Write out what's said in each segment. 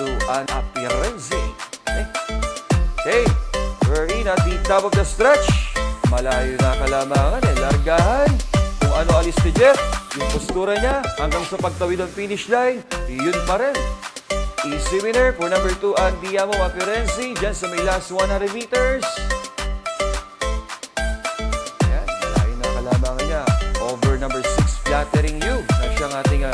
2, an Apirense. Okay, we're in at the top of the stretch. Malayo na kalamangan largahan. Kung ano alis ni Jeff, yung postura niya hanggang sa pagtawid ng finish line, yun pa rin. Easy winner for number 2, Andiamo Apirense, dyan sa may last 100 meters. Ayan, malayo na kalamangan niya. Over number 6, Flattering You, na siyang ating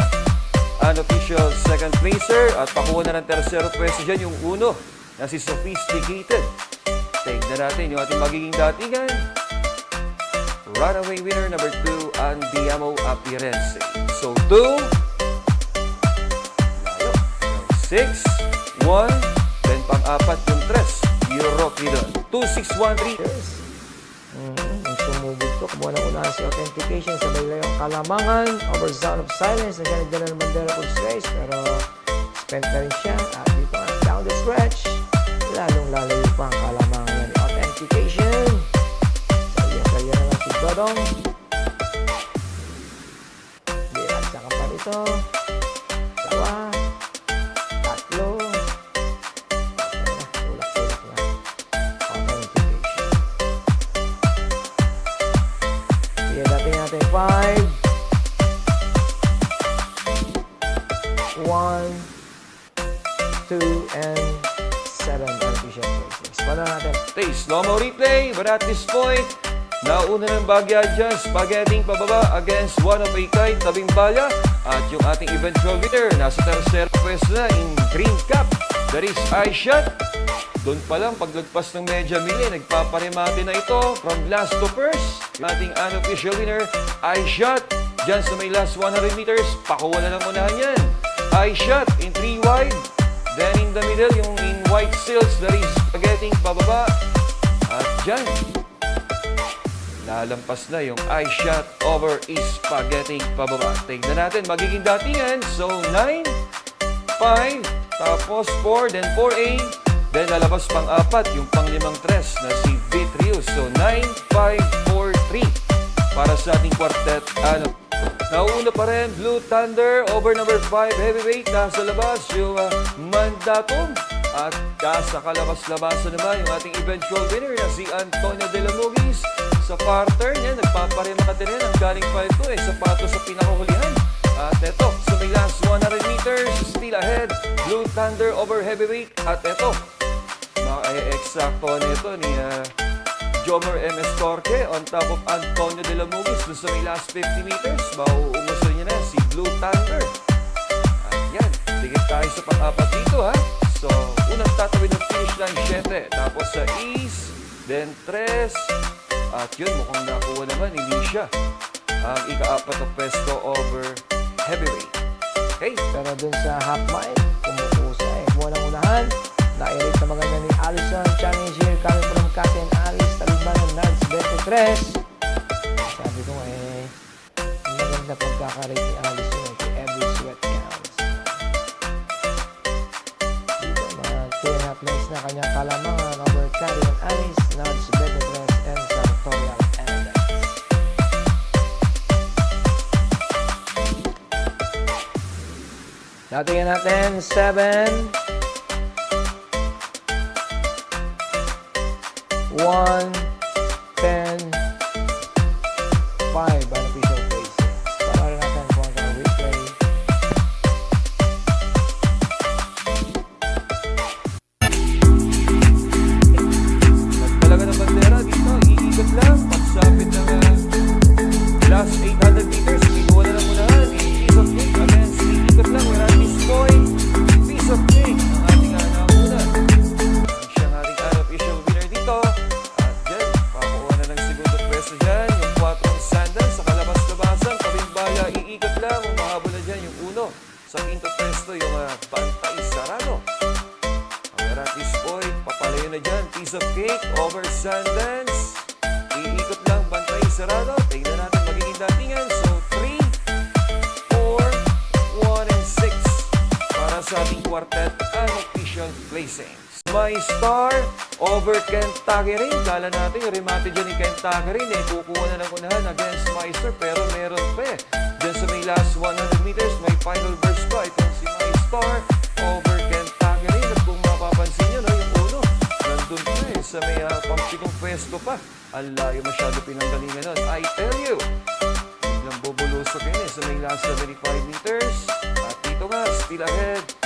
unofficial second placer. At pakuha na ng tersero pwesto dyan yung uno, na si Sophisticated. Tignan natin yung ating magiging datingan. Runaway winner number 2, Andiamo Apirense. So 2, 6, 1, then pang-apat yung 3, Europe doon. 2-6-1-3. Yung sumugod to, kumuha ng unahan si Authentication sa Balayong Kalamangan, over Sound of Silence, na siya nagdala ng bandera for race, pero spent na rin siya. At dito nga, down the stretch, lalong lalayo pa ang Kalamangan yan. Authentication, salya naman si Dodong. Diratsa ka pa rito. Sawa. Tatlo. Tulak-tulak na. Authentication. Sige, dati natin 5, 1, 2, and 7 artificial places. Wala natin. Okay, slow-mo replay, but at this point, nauna ng Bagya dyan, spaghetti pababa against one of a kite, tabing bala. At yung ating eventual winner, nasa tercer pwesto na in green cap. That is iShot. Doon pa lang, paglagpas ng medya mili, nagpaparemate na ito from last to first. Yung ating unofficial winner, iShot. Dyan sa may last 100 meters, pakuha na lang unahan yan. iShot in 3 wide. Then in the middle, yung in white silks, that is spaghetti pababa. At dyan, lalampas na yung iShot over is spaghetti pababa. Tignan natin, magiging datingan. So 9, 5, tapos 4, then 4A. Then lalabas pang-apat, yung pang-limang 3 na si Vitrius. So 9, 5, 4, 3 para sa ating quartet. Nauuna pa rin, Blue Thunder over number 5 heavyweight. Nasa labas yung Mandatum. At sa kalabas-labasan naman yung ating eventual winner na si Antonio De La Mugis. Sa parter niya, nagpaparimate rin ang galing pa ito sapatos sa pinakahulihan. At eto, sa may last 100 meters, still ahead, Blue Thunder over heavyweight. At eto, eksakto nito ni Jomer M.S. Torque on top of Antonio De La Mugis. Doon sa may last 50 meters, mauumuso niya na si Blue Thunder. At yan, tigit tayo sa pang-apat dito So, unang tatawid ng finish line 7. Tapos sa East, then 3. At yun, mukhang nakuha naman, hindi siya ang ika-apat na pwesto over heavyweight. Okay? Pero dun sa half mile, kumukusa kumuha ng unahan. Na-irate na maganda ni Allison, challenge here coming from Captain Alice, talibban ng Nards 23. Sabi ko maganda pagkakarate ni Allison kay every sweat counts. Dito, mga 2.5 lines na kanyang Kalamangan over Captain Alice, Nards 23, and Sartorial Elegance. Datingin natin 7, 1, 10, 5 unofficial places. Para rin natin kung ano replay. Nagtalaga ng bandera dito, iikot lang. Pagsapit ng last 800 meters, kinuha na lang unahan. Piece of cake against iikot lang. We're at this point, piece of cake ang ating nauna. Siyang ating unofficial winner dito. At dyan, pakuha na ng segundo pwesto dyan. Yung 4 sandals sa kalabas-labasan. Tabing baya, iikot lang. Kung mahabol na dyan yung uno. Sa quinto pwesto, yung Bantay Sarado. We're at this point, papalayo na dyan. Piece of cake over sandals. Iikot lang, Bantay Sarado. Tingnan natin magiging datingan. So 3, 4, 1, and 6 para sa ating quartet unofficial placings. My Star over Kentucky rin. Kala natin yung remate dyan ni Kentucky rin. Kukuha na ng unahan against Meister. Pero meron pa Dyan sa may last 100 meters, may final verse pa. Itong si My Star over Kentucky pumesto pa. Ang layo masyado pinanggalingan nun. I tell you, biglang bubulusok yun sa may last 75 meters. At dito nga, still ahead.